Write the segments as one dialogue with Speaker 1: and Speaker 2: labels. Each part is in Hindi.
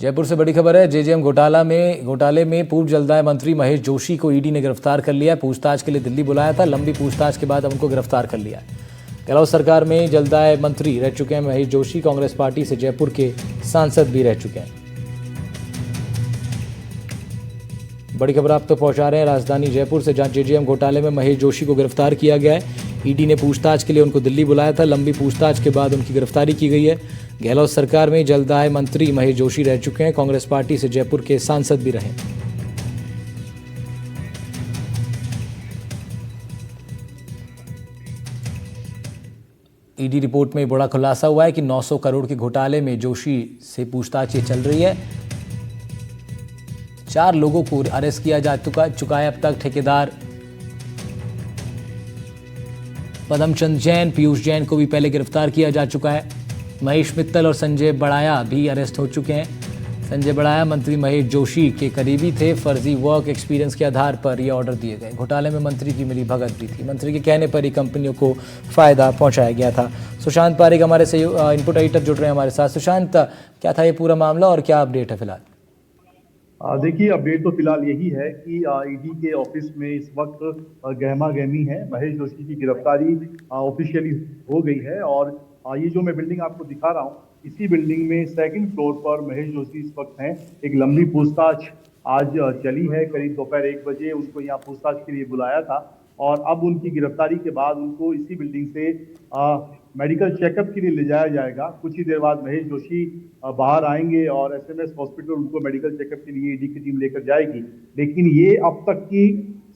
Speaker 1: जयपुर से बड़ी खबर है। जेजेएम घोटाले में पूर्व जलदाय मंत्री महेश जोशी को ईडी ने गिरफ्तार कर लिया। पूछताछ के लिए दिल्ली बुलाया था। लंबी पूछताछ के बाद अब उनको गिरफ्तार कर लिया है। गहलोत सरकार में जलदाय मंत्री रह चुके हैं महेश जोशी। कांग्रेस पार्टी से जयपुर के सांसद भी रह चुके हैं। बड़ी खबर आप तक पहुंचा रहे हैं राजधानी जयपुर से, जहां जेजेएम घोटाले में महेश जोशी को गिरफ्तार किया गया है। ईडी ने पूछताछ के लिए उनको दिल्ली बुलाया था। लंबी पूछताछ के बाद उनकी गिरफ्तारी की गई है। गहलोत सरकार में जलदाय मंत्री महेश जोशी रह चुके हैं। कांग्रेस पार्टी से जयपुर के सांसद भी रहे। ईडी रिपोर्ट में बड़ा खुलासा हुआ है कि 900 करोड़ के घोटाले में जोशी से पूछताछ चल रही है। 4 लोगों को अरेस्ट किया जा चुका है अब तक। ठेकेदार पदमचंद जैन, पीयूष जैन को भी पहले गिरफ्तार किया जा चुका है। महेश मित्तल और संजय बड़ाया भी अरेस्ट हो चुके हैं। संजय बड़ाया मंत्री महेश जोशी के करीबी थे। फर्जी वर्क एक्सपीरियंस के आधार पर ये ऑर्डर दिए गए। घोटाले में मंत्री की मिली भगत भी थी। मंत्री के कहने पर ही कंपनियों को फायदा पहुंचाया गया था। सुशांत पारिक हमारे इनपुट एडिटर जुड़ रहे हैं हमारे साथ। सुशांत, क्या था ये पूरा मामला और क्या अपडेट है फिलहाल?
Speaker 2: देखिए, अपडेट तो फिलहाल यही है कि ईडी के ऑफिस में इस वक्त गहमा गहमी है। महेश जोशी की गिरफ्तारी ऑफिशियली हो गई है और ये जो मैं बिल्डिंग आपको दिखा रहा हूँ, इसी बिल्डिंग में 2nd फ्लोर पर महेश जोशी इस वक्त हैं। एक लंबी पूछताछ आज चली है। करीब दोपहर 1 बजे उनको यहाँ पूछताछ के लिए बुलाया था और अब उनकी गिरफ्तारी के बाद उनको इसी बिल्डिंग से मेडिकल चेकअप के लिए ले जाया जाएगा। कुछ ही देर बाद महेश जोशी बाहर आएंगे और एसएमएस हॉस्पिटल उनको मेडिकल चेकअप के लिए ईडी की टीम लेकर जाएगी। लेकिन ये अब तक की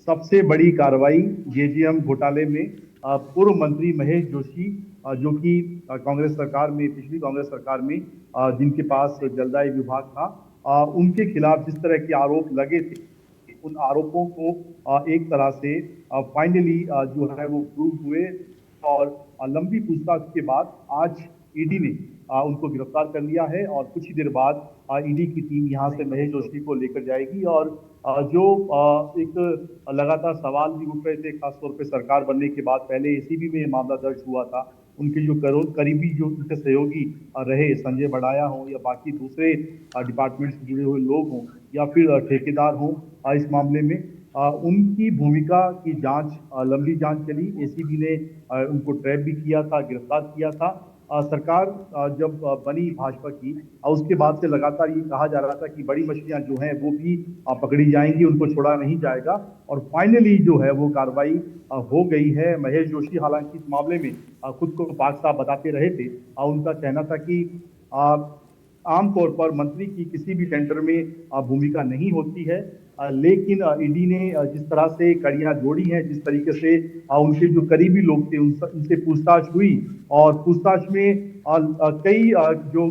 Speaker 2: सबसे बड़ी कार्रवाई जेजेएम घोटाले में पूर्व मंत्री महेश जोशी, जो कि कांग्रेस सरकार में, पिछली कांग्रेस सरकार में जिनके पास जलदाय विभाग था, उनके खिलाफ जिस तरह के आरोप लगे थे, उन आरोपों को एक तरह से फाइनली जो है वो प्रूव हुए और लंबी पूछताछ के बाद आज ईडी ने उनको गिरफ्तार कर लिया है और कुछ ही देर बाद ईडी की टीम यहां से महेश जोशी को लेकर जाएगी। और जो एक लगातार सवाल भी उठ रहे थे, खासतौर पे सरकार बनने के बाद पहले एसीबी में मामला दर्ज हुआ था। उनके जो करीबी जो उनके सहयोगी रहे, संजय बड़ाया हो या बाकी दूसरे डिपार्टमेंट से जुड़े हुए लोग हों या फिर ठेकेदार हों, इस मामले में उनकी भूमिका की जांच, लंबी जांच चली। एसीबी ने उनको ट्रैप भी किया था, गिरफ्तार किया था। सरकार जब बनी भाजपा की, उसके बाद से लगातार ये कहा जा रहा था कि बड़ी मछलियां जो हैं वो भी पकड़ी जाएंगी, उनको छोड़ा नहीं जाएगा। और फाइनली जो है वो कार्रवाई हो गई है। महेश जोशी हालांकि इस मामले में खुद को पाक साफ बताते रहे थे। उनका कहना था कि आमतौर पर मंत्री की किसी भी टेंडर में भूमिका नहीं होती है, लेकिन ईडी ने जिस तरह से कड़ियां जोड़ी हैं, जिस तरीके से उनके जो करीबी लोग थे उनसे पूछताछ हुई और पूछताछ में कई जो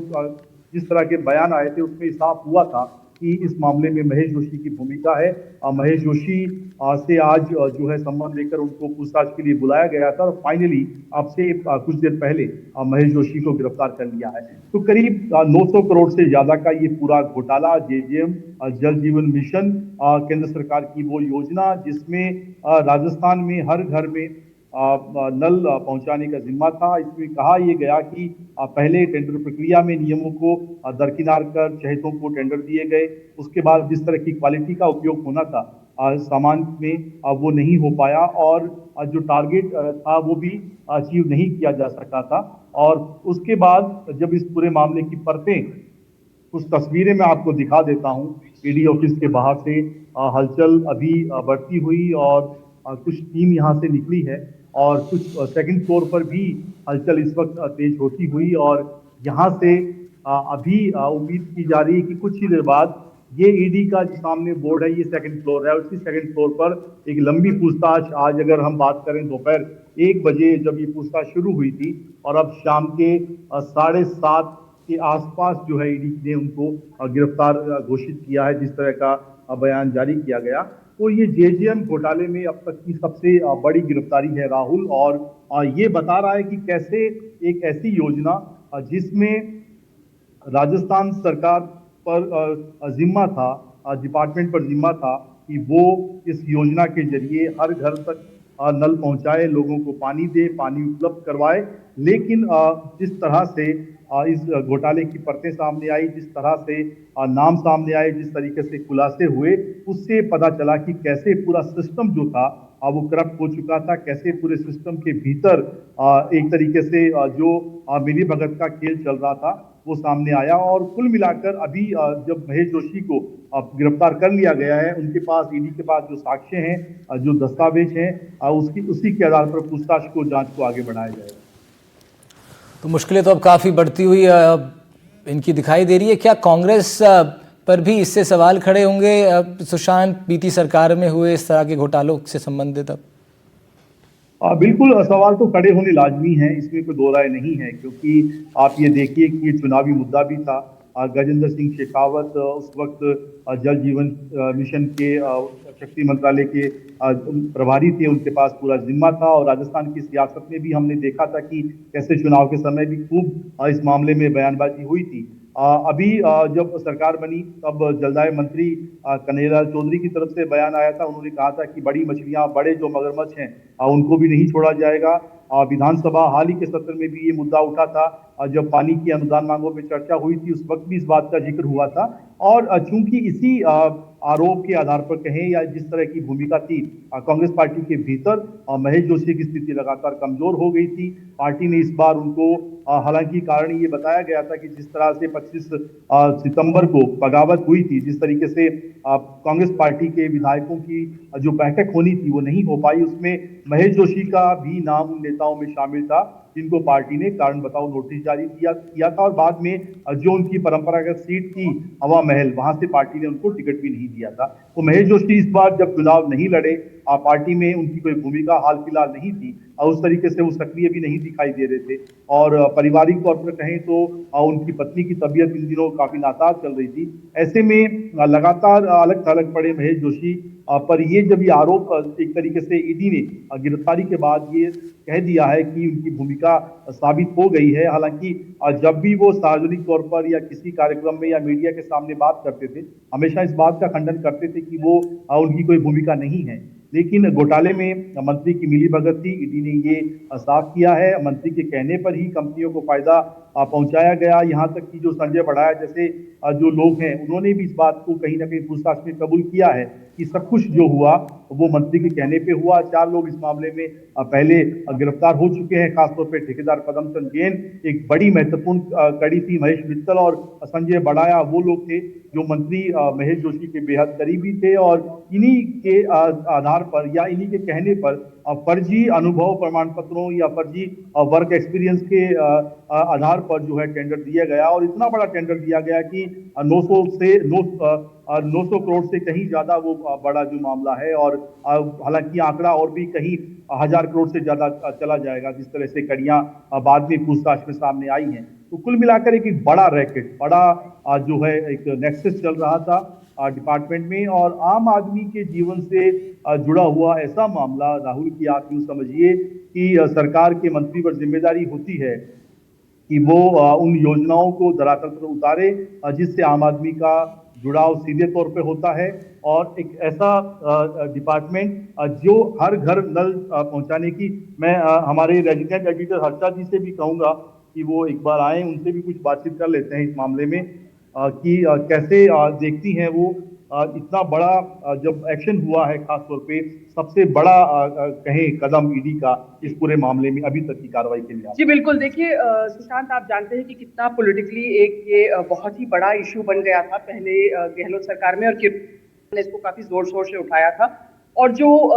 Speaker 2: जिस तरह के बयान आए थे उसमें साफ हुआ था कि इस मामले में महेश जोशी की भूमिका है। महेश जोशी से आज जो है संबंध लेकर उनको पूछताछ के लिए बुलाया गया था और फाइनली अब से कुछ देर पहले महेश जोशी को गिरफ्तार कर लिया है। तो करीब 900 करोड़ से ज्यादा का ये पूरा घोटाला, जेजेएम जल जीवन मिशन, केंद्र सरकार की वो योजना जिसमें राजस्थान में हर घर में नल पहुंचाने का जिम्मा था। इसमें कहा यह गया कि पहले टेंडर प्रक्रिया में नियमों को दरकिनार कर चहेतों को टेंडर दिए गए। उसके बाद जिस तरह की क्वालिटी का उपयोग होना था सामान में, वो नहीं हो पाया और जो टारगेट था वो भी अचीव नहीं किया जा सका था। और उसके बाद जब इस पूरे मामले की परतें, कुछ तस्वीरें मैं आपको दिखा देता हूं। ईडी ऑफिस के बाहर से हलचल अभी बढ़ती हुई और कुछ टीम यहां से निकली है और कुछ 2nd फ्लोर पर भी हलचल इस वक्त तेज होती हुई और यहां से अभी उम्मीद की जा रही है कि कुछ ही देर बाद ये ईडी का जो सामने बोर्ड है, ये 2nd फ्लोर है, उसी 2nd फ्लोर पर एक लंबी पूछताछ, आज अगर हम बात करें दोपहर 1 बजे जब ये पूछताछ शुरू हुई थी और अब शाम के 7:30 के आसपास जो है ईडी ने उनको गिरफ्तार घोषित किया है, जिस तरह का बयान जारी किया गया। तो ये जेजेएम घोटाले में अब तक की सबसे बड़ी गिरफ्तारी है राहुल, और ये बता रहा है कि कैसे एक ऐसी योजना जिसमें राजस्थान सरकार पर जिम्मा था, डिपार्टमेंट पर जिम्मा था कि वो इस योजना के जरिए हर घर तक नल पहुंचाए, लोगों को पानी दे, पानी उपलब्ध करवाए। लेकिन जिस तरह से इस घोटाले की परतें सामने आई, जिस तरह से नाम सामने आए, जिस तरीके से खुलासे हुए, उससे पता चला कि कैसे पूरा सिस्टम जो था वो करप्ट हो चुका था, कैसे पूरे सिस्टम के भीतर एक तरीके से जो मिली भगत का खेल चल रहा था वो सामने आया। और कुल मिलाकर अभी जब महेश जोशी को गिरफ्तार कर लिया गया है, उनके पास ईडी के पास जो साक्ष्य हैं, जो दस्तावेज हैं, उसकी उसी के आधार पर पूछताछ को, जांच को आगे बढ़ाया जाएगा।
Speaker 1: तो मुश्किलें तो अब काफ़ी बढ़ती हुई इनकी दिखाई दे रही है। क्या कांग्रेस पर भी इससे सवाल खड़े होंगे सुशांत बीती सरकार में हुए इस तरह के घोटालों से संबंधित? अब
Speaker 2: बिल्कुल सवाल तो खड़े होने लाजमी हैं, इसमें कोई दो राय नहीं है, क्योंकि आप ये देखिए कि ये चुनावी मुद्दा भी था। गजेंद्र सिंह शेखावत उस वक्त जल जीवन मिशन के शक्ति मंत्रालय के प्रभारी थे, उनके पास पूरा जिम्मा था। और राजस्थान की सियासत में भी हमने देखा था कि कैसे चुनाव के समय भी खूब इस मामले में बयानबाजी हुई थी। अभी जब सरकार बनी तब जलदाय मंत्री कन्हैयालाल चौधरी की तरफ से बयान आया था। उन्होंने कहा था कि बड़ी मछलियां, बड़े जो मगरमच्छ हैं, उनको भी नहीं छोड़ा जाएगा। विधानसभा हाल ही के सत्र में भी ये मुद्दा उठा था। जब पानी की अनुदान मांगों पर चर्चा हुई थी, उस वक्त भी इस बात का जिक्र हुआ था। और चूंकि इसी आरोप के आधार पर कहें या जिस तरह की भूमिका थी कांग्रेस पार्टी के भीतर, महेश जोशी की स्थिति लगातार कमजोर हो गई थी। पार्टी ने इस बार उनको, हालांकि कारण ये बताया गया था कि जिस तरह से 25 सितंबर को बगावत हुई थी, जिस तरीके से कांग्रेस पार्टी के विधायकों की जो बैठक होनी थी वो नहीं हो पाई, उसमें महेश जोशी का भी नाम उन नेताओं में शामिल था जिनको पार्टी ने कारण बताओ नोटिस जारी किया था। और बाद में जो उनकी परंपरागत सीट थी हवा महल, वहां से पार्टी ने उनको टिकट भी नहीं दिया था। तो महेश जोशी इस बार जब चुनाव नहीं लड़े, पार्टी में उनकी कोई भूमिका हाल फिलहाल नहीं थी, और उस तरीके से वो सक्रिय भी नहीं दिखाई दे रहे थे। और पारिवारिक तौर पर कहें तो उनकी पत्नी की तबीयत इन दिनों काफी नासाज चल रही थी। ऐसे में लगातार अलग थलग पड़े महेश जोशी पर ये जब ये आरोप एक तरीके से ईडी ने गिरफ्तारी के बाद ये कह दिया है कि उनकी भूमिका साबित हो गई है। हालांकि जब भी वो सार्वजनिक तौर पर या किसी कार्यक्रम में या मीडिया के सामने बात करते थे, हमेशा इस बात का खंडन करते थे कि वो उनकी कोई भूमिका नहीं है। लेकिन घोटाले में मंत्री की मिलीभगत थी, ईडी ने ये साफ किया है। मंत्री के कहने पर ही कंपनियों को फायदा पहुंचाया गया। यहां तक कि जो संजय बढ़ाया जैसे जो लोग हैं, उन्होंने भी इस बात को कहीं ना कहीं पूछताछ में कबूल किया है कि सब कुछ जो हुआ वो मंत्री के कहने पे हुआ। 4 लोग इस मामले में पहले गिरफ्तार हो चुके हैं, खासतौर पे ठेकेदार पदमचंद जैन एक बड़ी महत्वपूर्ण कड़ी थी। महेश मित्तल और संजय बढ़ाया वो लोग थे जो मंत्री महेश जोशी के बेहद करीबी थे। और इन्हीं के आधार पर या इन्हीं के कहने पर फर्जी अनुभव प्रमाण पत्रों या फर्जी वर्क एक्सपीरियंस के आधार पर जो है टेंडर दिया गया। और इतना बड़ा टेंडर दिया गया कि 900 करोड़ से कहीं ज्यादा वो बड़ा जो मामला है। और हालांकि आंकड़ा और भी कहीं 1000 करोड़ से ज्यादा चला जाएगा, जिस तरह से कड़ियां बाद में पूछताछ में सामने आई हैं। तो कुल मिलाकर एक बड़ा रैकेट, बड़ा जो है एक नेक्सस चल रहा था डिपार्टमेंट में। और आम आदमी के जीवन से जुड़ा हुआ ऐसा मामला, राहुल की आप यूं समझिए कि सरकार के मंत्री पर जिम्मेदारी होती है कि वो उन योजनाओं को धरातल पर उतारे जिससे आम आदमी का जुड़ाव सीधे तौर पे होता है। और एक ऐसा डिपार्टमेंट जो हर घर नल पहुंचाने की, मैं हमारे रेजिडेंट एडिटर हर्षा जी से भी कहूंगा कि वो एक बार आए, उनसे भी कुछ बातचीत कर लेते हैं इस मामले में कि कैसे देखती हैं वो इतना बड़ा जब एक्शन हुआ है, खासतौर पे सबसे बड़ा कहें कदम ईडी का इस पूरे मामले में अभी तक की कार्रवाई के लिए।
Speaker 3: जी बिल्कुल, देखिए सुशांत, आप जानते हैं कि कितना पॉलिटिकली एक ये बहुत ही बड़ा इशू बन गया था पहले गहलोत सरकार में, और ने इसको काफी जोर शोर से उठाया था। और जो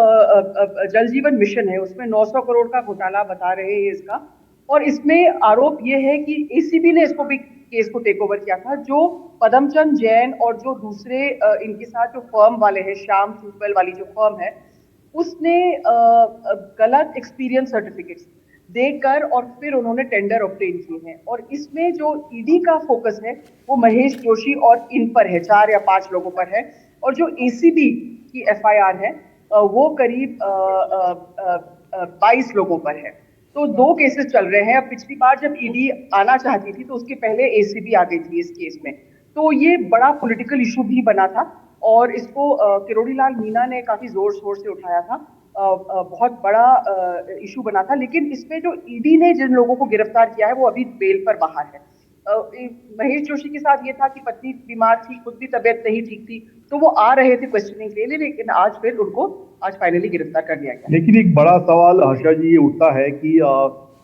Speaker 3: जल जीवन मिशन है उसमें 900 करोड़ का घोटाला बता रहे हैं इसका। और इसमें आरोप ये है कि एसीबी ने इसको भी केस को टेक ओवर किया था। जो पदमचंद जैन और जो दूसरे इनके साथ जो फर्म वाले हैं, श्याम ट्यूबवेल वाली जो फर्म है, उसने गलत एक्सपीरियंस सर्टिफिकेट्स देकर और फिर उन्होंने टेंडर ऑब्टेन किए हैं। और इसमें जो ईडी का फोकस है वो महेश जोशी और इन पर है, 4 या 5 लोगों पर है। और जो एसीबी की एफआईआर है वो करीब 22 लोगों पर है। तो 2 केसेस चल रहे हैं। अब पिछली बार जब ईडी आना चाहती थी तो उसके पहले एसीबी आ गई थी इस केस में। तो ये बड़ा पॉलिटिकल इशू भी बना था और इसको किरोड़ी लाल मीणा ने काफी जोर शोर से उठाया था। बहुत बड़ा इशू बना था। लेकिन इसमें जो ईडी ने जिन लोगों को गिरफ्तार किया है वो अभी बेल पर बाहर है। महेश जोशी के साथ ये था कि पत्नी बीमार थी, खुद भी तबीयत नहीं ठीक थी, तो वो आ रहे थे क्वेश्चनिंग के लिए, लेकिन आज फिर उनको आज फाइनली गिरफ्तार कर लिया गया।
Speaker 2: लेकिन एक बड़ा सवाल हर्षा जी ये उठता है कि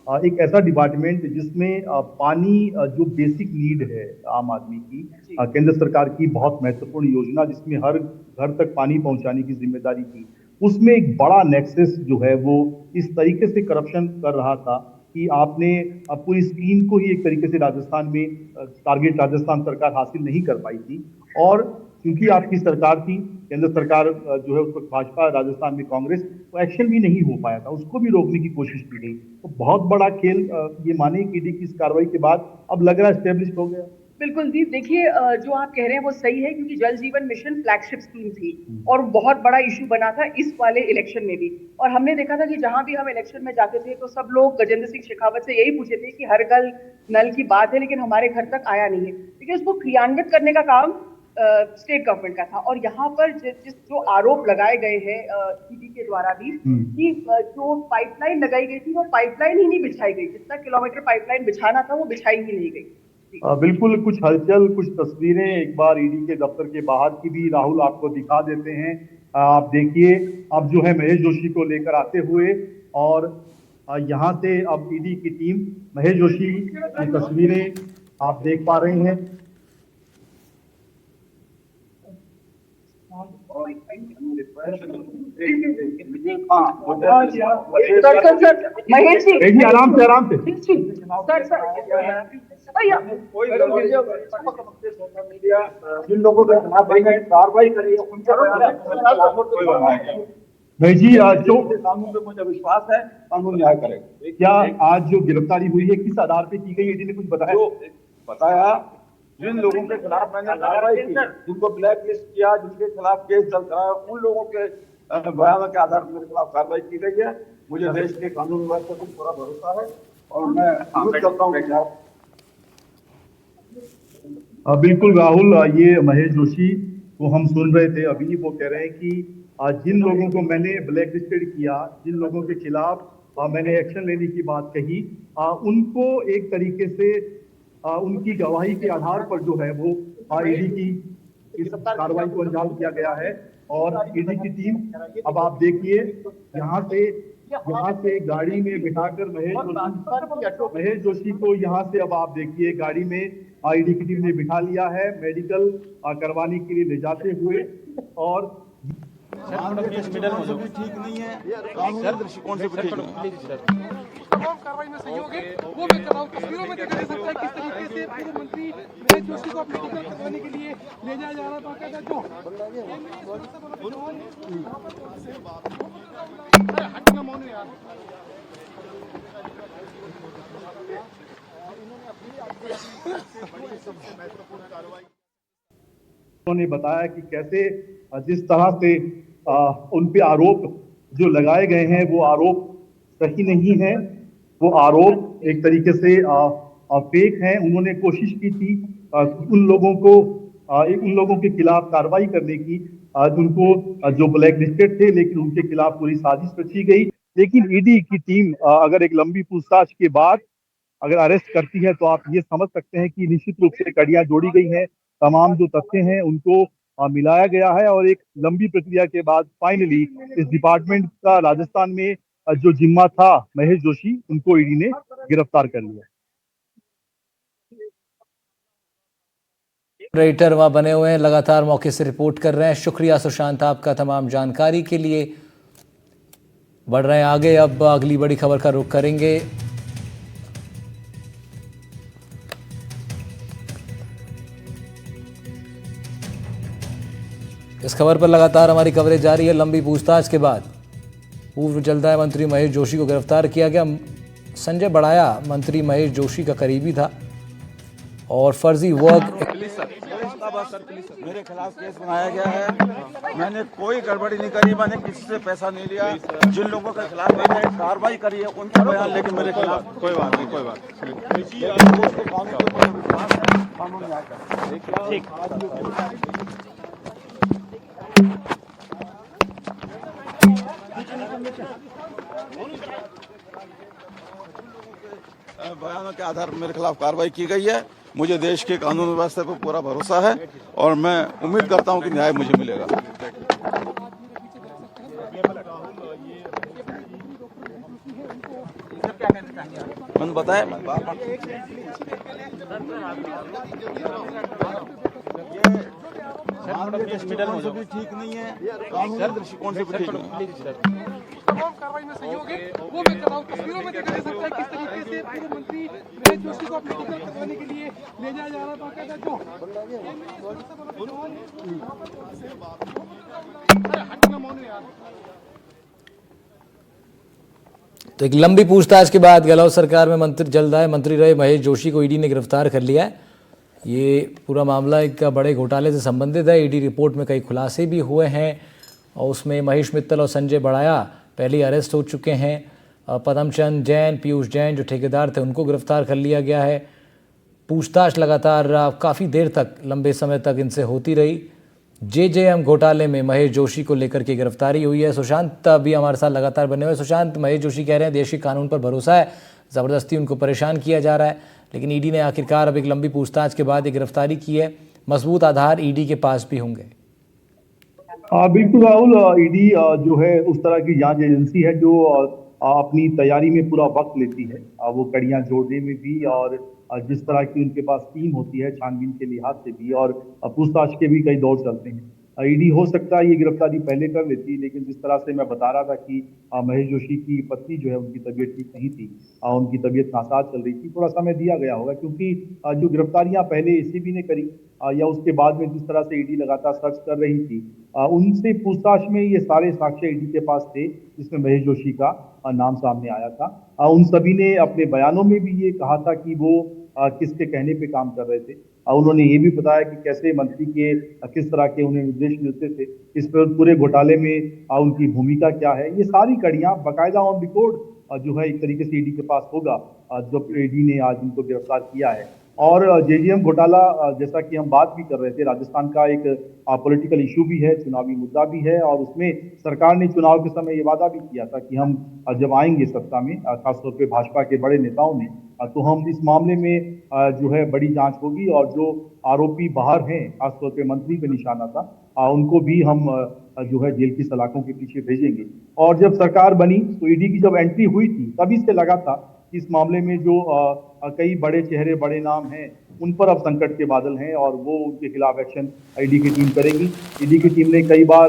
Speaker 2: एक ऐसा डिपार्टमेंट जिसमें पानी जो बेसिक नीड है आम आदमी की, केंद्र सरकार की बहुत महत्वपूर्ण योजना जिसमें हर घर तक पानी पहुंचाने की जिम्मेदारी थी, उसमें एक बड़ा नेक्सस जो है वो इस तरीके से करप्शन कर रहा था कि आपने पूरी स्कीम को ही एक तरीके से राजस्थान में टारगेट राजस्थान सरकार हासिल नहीं कर पाई थी। और क्योंकि आपकी सरकार थी, केंद्र सरकार जो है उस वक्त भाजपा, राजस्थान में कांग्रेस, तो एक्शन भी नहीं हो पाया था, उसको भी रोकने की कोशिश की गई। तो बहुत बड़ा खेल ये माने कि ईडी की इस कार्रवाई के बाद अब लग रहा है स्टेब्लिश हो गया।
Speaker 3: बिल्कुल जी, देखिए जो आप कह रहे हैं वो सही है, क्योंकि जल जीवन मिशन फ्लैगशिप स्कीम थी और बहुत बड़ा इशू बना था इस वाले इलेक्शन में भी। और हमने देखा था कि जहां भी हम इलेक्शन में जाते थे तो सब लोग गजेंद्र सिंह शेखावत से यही पूछे थे कि हर घर नल की बात है लेकिन हमारे घर तक आया नहीं है, लेकिन उसको क्रियान्वित करने का काम स्टेट गवर्नमेंट का था। और यहाँ पर जो आरोप लगाए गए हैं ईडी के द्वारा भी कि जो पाइपलाइन लगाई गई थी वो पाइपलाइन ही नहीं बिछाई गई, जितना किलोमीटर पाइपलाइन बिछाना था वो बिछाई ही नहीं गई।
Speaker 2: बिल्कुल, कुछ हलचल, कुछ तस्वीरें एक बार ईडी के दफ्तर के बाहर की भी राहुल आपको दिखा देते हैं। आप देखिए, अब जो है महेश जोशी को लेकर आते हुए, और यहाँ से अब ईडी की टीम महेश जोशी की तस्वीरें आप देख पा रहे हैं।
Speaker 3: महेश जी
Speaker 2: आराम से आराम से।
Speaker 4: जिन लोगों के खिलाफ कार्रवाई करी उनके
Speaker 2: भाई जी, जो
Speaker 4: कानून पे मुझे विश्वास है, कानून न्याय करेगा।
Speaker 2: क्या आज जो गिरफ्तारी हुई है किस आधार पे की गई, ईडी ने कुछ
Speaker 4: बताया? जिन लोगों के खिलाफ मैंने कार्रवाई की, जिनको ब्लैक लिस्ट किया, जिनके खिलाफ केस दर्ज कराया, उन लोगों के बयानों के आधार पर मेरे खिलाफ कार्रवाई की गई है। मुझे देश के कानून व्यवस्था पर पूरा भरोसा है और मैं उम्मीद करता हूँ।
Speaker 2: बिल्कुल राहुल, ये महेश जोशी को हम सुन रहे थे अभी, वो कह रहे हैं कि जिन लोगों को मैंने ब्लैक लिस्टेड किया, जिन लोगों के खिलाफ मैंने एक्शन लेने की बात कही, उनको एक तरीके से उनकी गवाही के आधार पर जो है वो ईडी की इस कार्रवाई को अंजाम दिया गया है। और ईडी की टीम, अब आप देखिए, यहाँ से गाड़ी में बिठाकर महेश जोशी को यहाँ से, अब आप देखिए, गाड़ी में ईडी की टीम ने बिठा लिया है मेडिकल करवाने के लिए ले जाते हुए। और
Speaker 4: ठीक नहीं है, कानूनी दृष्टिकोण से ठीक नहीं है।
Speaker 5: तमाम कार्रवाई में सहयोग है वो मैं कर रहा हूँ। तस्वीरों में देखा जा सकता है किस तरीके से पूर्व मंत्री महेश जोशी को अपने टिकट करवाने के लिए ले जाया जा रहा था।
Speaker 2: उन्होंने बताया कि कैसे जिस तरह से उन पे आरोप जो लगाए गए हैं वो आरोप सही नहीं है, वो आरोप एक तरीके से फेक हैं। उन्होंने कोशिश की थी उन लोगों के खिलाफ कार्रवाई करने की, उनको जो ब्लैक लिस्टेड थे, लेकिन उनके खिलाफ पूरी साजिश रची गई। लेकिन ईडी की टीम अगर एक लंबी पूछताछ के बाद अगर अरेस्ट करती है तो आप ये समझ सकते हैं कि निश्चित रूप से कड़ियां जोड़ी गई हैं, तमाम जो तथ्य हैं उनको मिलाया गया है, और एक लंबी प्रक्रिया के बाद फाइनली इस डिपार्टमेंट का राजस्थान में जो जिम्मा था महेश जोशी, उनको ईडी ने गिरफ्तार कर लिया।
Speaker 1: ऑपरेटर वहां बने हुए हैं, लगातार मौके से रिपोर्ट कर रहे हैं। शुक्रिया सुशांत आपका तमाम जानकारी के लिए। बढ़ रहे हैं आगे, अब अगली बड़ी खबर का रुख करेंगे। इस खबर पर लगातार हमारी कवरेज जारी है। लंबी पूछताछ के बाद पूर्व जलदाय मंत्री महेश जोशी को गिरफ्तार किया गया। संजय बड़ाया मंत्री महेश जोशी का करीबी था और फर्जी वर्क
Speaker 4: मेरे खिलाफ केस बनाया गया है। मैंने कोई गड़बड़ी नहीं करी, मैंने किसी से पैसा नहीं लिया। जिन लोगों के खिलाफ मैंने कार्रवाई करी है उनका बयान लेके मेरे खिलाफ कोई बात नहीं। बयानों के आधार पर मेरे खिलाफ कार्रवाई की गई है। मुझे देश के कानून व्यवस्था पर पूरा भरोसा है और मैं उम्मीद करता हूं कि न्याय मुझे मिलेगा। मैंने बताया दृष्टिकोण से भी ठीक नहीं है, कानूनी दृष्टिकोण से भी ठीक नहीं है।
Speaker 5: तमाम कार्रवाई में सहयोग है वो मैं कर रहा हूँ। तस्वीरों में देखा जा सकता है किस तरीके से पूर्व मंत्री महेश जोशी को मेडिकल करवाने के लिए ले जाया जा रहा था।
Speaker 1: तो एक लंबी पूछताछ के बाद गहलोत सरकार में जल्द मंत्री रहे महेश जोशी को ईडी ने गिरफ्तार कर लिया है। ये पूरा मामला एक बड़े घोटाले से संबंधित है। ईडी रिपोर्ट में कई खुलासे भी हुए हैं और उसमें महेश मित्तल और संजय बड़ाया पहले अरेस्ट हो चुके हैं। पदमचंद जैन, पीयूष जैन जो ठेकेदार थे उनको गिरफ्तार कर लिया गया है। पूछताछ लगातार काफ़ी देर तक, लंबे समय तक इनसे होती रही। जेजेएम घोटाले में महेश जोशी को लेकर के गिरफ्तारी हुई है। सुशांत अभी हमारे साथ लगातार बने हुए। सुशांत, महेश जोशी कह रहे हैं देश के कानून पर भरोसा है, ज़बरदस्ती उनको परेशान किया जा रहा है, लेकिन ईडी ने आखिरकार अब एक लंबी पूछताछ के बाद ये गिरफ्तारी की है। मजबूत आधार ईडी के पास भी होंगे।
Speaker 2: बिल्कुल राहुल, ईडी जो है उस तरह की जांच एजेंसी है जो अपनी तैयारी में पूरा वक्त लेती है। वो कड़ियां जोड़ने में भी और जिस तरह की उनके पास टीम होती है छानबीन के लिहाज से भी और पूछताछ के भी कई दौर चलते हैं। ईडी हो सकता है ये गिरफ्तारी पहले कर लेती, लेकिन जिस तरह से मैं बता रहा था कि महेश जोशी की पत्नी जो है उनकी तबीयत ठीक नहीं थी, उनकी तबीयत नासाज चल रही थी, थोड़ा समय दिया गया होगा क्योंकि जो गिरफ्तारियां पहले एसीबी ने करी या उसके बाद में जिस तरह से ईडी लगातार सर्च कर रही थी, उनसे पूछताछ में ये सारे साक्ष्य ईडी के पास थे जिसमें महेश जोशी का नाम सामने आया था। उन सभी ने अपने बयानों में भी ये कहा था कि वो किसके कहने पे काम कर रहे थे। उन्होंने ये भी बताया कि कैसे मंत्री के किस तरह के उन्हें निर्देश मिलते थे, इस पर पूरे घोटाले में उनकी भूमिका क्या है, ये सारी कड़ियां बाकायदा ऑन रिकॉर्ड जो है एक तरीके से ईडी के पास होगा जब ईडी ने आज उनको गिरफ्तार किया है। और जेजेएम घोटाला जैसा कि हम बात भी कर रहे थे, राजस्थान का एक पॉलिटिकल इशू भी है, चुनावी मुद्दा भी है और उसमें सरकार ने चुनाव के समय ये वादा भी किया था कि हम जब आएंगे सत्ता में, खासतौर पे भाजपा के बड़े नेताओं ने, तो हम इस मामले में जो है बड़ी जांच होगी और जो आरोपी बाहर हैं, खासतौर पे मंत्री पे निशाना था, उनको भी हम जो है जेल की सलाखों के पीछे भेजेंगे। और जब सरकार बनी तो ईडी की जब एंट्री हुई थी तभी से लगा था कि इस मामले में जो कई बड़े चेहरे, बड़े नाम हैं, उन पर अब संकट के बादल हैं और वो उनके खिलाफ एक्शन ईडी की टीम करेगी। ईडी की टीम ने कई बार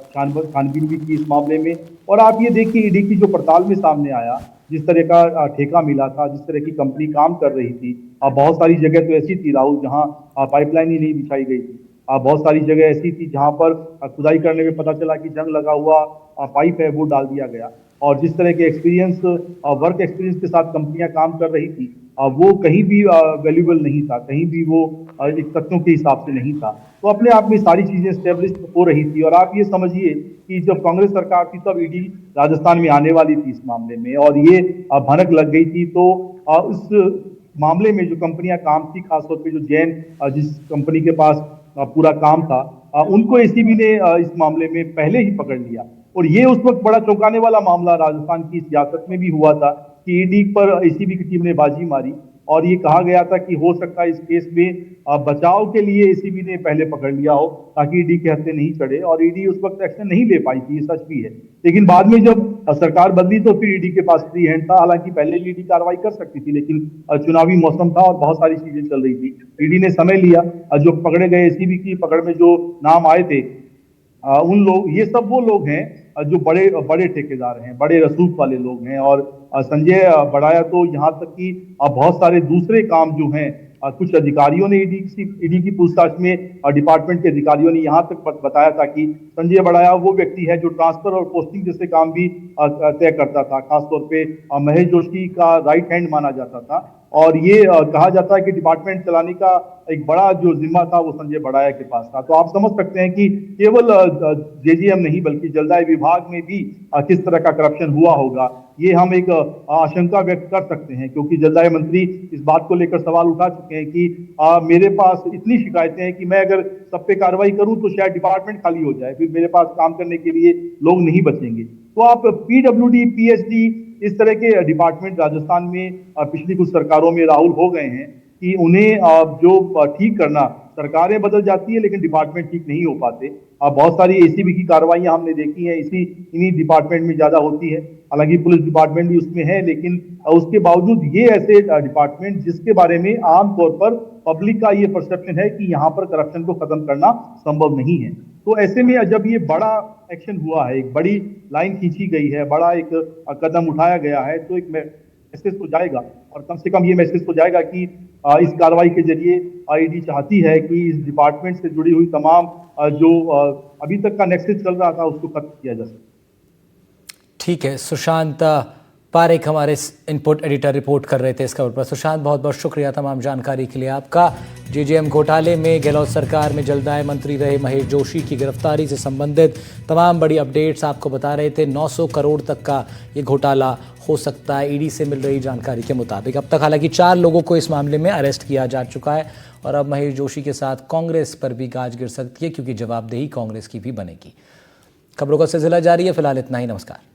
Speaker 2: छानबीन भी की इस मामले में। और आप ये देखिए ईडी की जो पड़ताल में सामने आया, जिस तरह का ठेका मिला था, जिस तरह की कंपनी काम कर रही थी, बहुत सारी जगह तो ऐसी थी राहुल जहां पाइपलाइन ही नहीं बिछाई गई थी, बहुत सारी जगह ऐसी थी जहां पर खुदाई करने में पता चला कि जंग लगा हुआ पाइप है वो डाल दिया गया। और जिस तरह के एक्सपीरियंस, वर्क एक्सपीरियंस के साथ कंपनियां काम कर रही थी, वो कहीं भी वैल्यूएबल नहीं था, कहीं भी वो एक तथ्यों के हिसाब से नहीं था। तो अपने आप में सारी चीजें स्टेब्लिश हो रही थी। और आप ये समझिए कि जब कांग्रेस सरकार थी तब ईडी राजस्थान में आने वाली थी इस मामले में और ये भनक लग गई थी। तो उस मामले में जो कंपनियां काम थी, खासतौर पर जो जैन जिस कंपनी के पास पूरा काम था, उनको एसीबी ने इस मामले में पहले ही पकड़ लिया। और ये उस वक्त बड़ा चौंकाने वाला मामला राजस्थान की सियासत में भी हुआ था कि ईडी पर एसीबी की टीम ने बाजी मारी और ये कहा गया था कि हो सकता है इस केस में बचाव के लिए एसीबी ने पहले पकड़ लिया हो ताकि ईडी के हत्थे नहीं चढ़े। और ईडी उस वक्त एक्शन नहीं ले पाई थी, ये सच भी है। लेकिन बाद में जब सरकार बदली तो फिर ईडी के पास फ्री हैंड था। हालांकि पहले भी ईडी कार्रवाई कर सकती थी, लेकिन चुनावी मौसम था और बहुत सारी चीजें चल रही थी। ईडी ने समय लिया। जो पकड़े गए एसीबी की पकड़ में जो नाम आए थे, उन लोग, ये सब वो लोग हैं जो बड़े बड़े ठेकेदार हैं, बड़े रसूख वाले लोग हैं। और संजय बड़ाया तो यहाँ तक कि बहुत सारे दूसरे काम जो हैं, कुछ अधिकारियों ने ईडी की पूछताछ में डिपार्टमेंट के अधिकारियों ने यहाँ तक बताया था कि संजय बड़ाया वो व्यक्ति है जो ट्रांसफर और पोस्टिंग जैसे काम भी तय करता था। खासतौर पे महेश जोशी का राइट हैंड माना जाता था और ये कहा जाता है कि डिपार्टमेंट चलाने का एक बड़ा जो जिम्मा था वो संजय बड़ाया के पास था। तो आप समझ सकते हैं कि केवल जेजीएम नहीं बल्कि जलदाय विभाग में भी किस तरह का करप्शन हुआ होगा, ये हम एक आशंका व्यक्त कर सकते हैं। क्योंकि जलदाय मंत्री इस बात को लेकर सवाल उठा चुके हैं कि मेरे पास इतनी शिकायतें हैं कि मैं अगर सब पे कार्रवाई करूं तो शायद डिपार्टमेंट खाली हो जाए, फिर मेरे पास काम करने के लिए लोग नहीं बचेंगे। तो आप पीडब्ल्यूडी, पीएचडी, इस तरह के डिपार्टमेंट राजस्थान में पिछली कुछ सरकारों में राहुल हो गए हैं कि उन्हें जो ठीक करना, सरकारें बदल जाती है लेकिन डिपार्टमेंट ठीक नहीं हो पाते। बहुत सारी एसीबी की कार्रवाइयां हमने देखी हैं, इन्हीं डिपार्टमेंट में ज्यादा होती है। हालांकि पुलिस डिपार्टमेंट भी उसमें है, लेकिन उसके बावजूद ये ऐसे डिपार्टमेंट जिसके बारे में आमतौर पर पब्लिक का ये परसेप्शन है कि यहाँ पर करप्शन को खत्म करना संभव नहीं है। तो ऐसे में जब ये बड़ा एक्शन हुआ है, एक बड़ी लाइन खींची गई है, बड़ा एक कदम उठाया गया है, तो एक मैसेज तो जाएगा, और कम से कम ये मैसेज तो जाएगा कि इस कार्रवाई के जरिए ईडी चाहती है कि इस डिपार्टमेंट से जुड़ी हुई तमाम जो अभी तक का नेक्सस चल रहा था उसको खत्म किया जा सके।
Speaker 1: ठीक है, सुशांत पारेख हमारे इनपुट एडिटर रिपोर्ट कर रहे थे इस खबर पर। सुशांत, बहुत बहुत शुक्रिया तमाम जानकारी के लिए आपका। जेजेएम घोटाले में गहलोत सरकार में जल्द मंत्री रहे महेश जोशी की गिरफ्तारी से संबंधित तमाम बड़ी अपडेट्स आपको बता रहे थे। 900 करोड़ तक का ये घोटाला हो सकता है ईडी से मिल रही जानकारी के मुताबिक। अब तक हालांकि 4 लोगों को इस मामले में अरेस्ट किया जा चुका है और अब महेश जोशी के साथ कांग्रेस पर भी गाज गिर सकती है, क्योंकि जवाबदेही कांग्रेस की भी बनेगी। खबरों का सिलसिला जारी है, फिलहाल इतना ही। नमस्कार।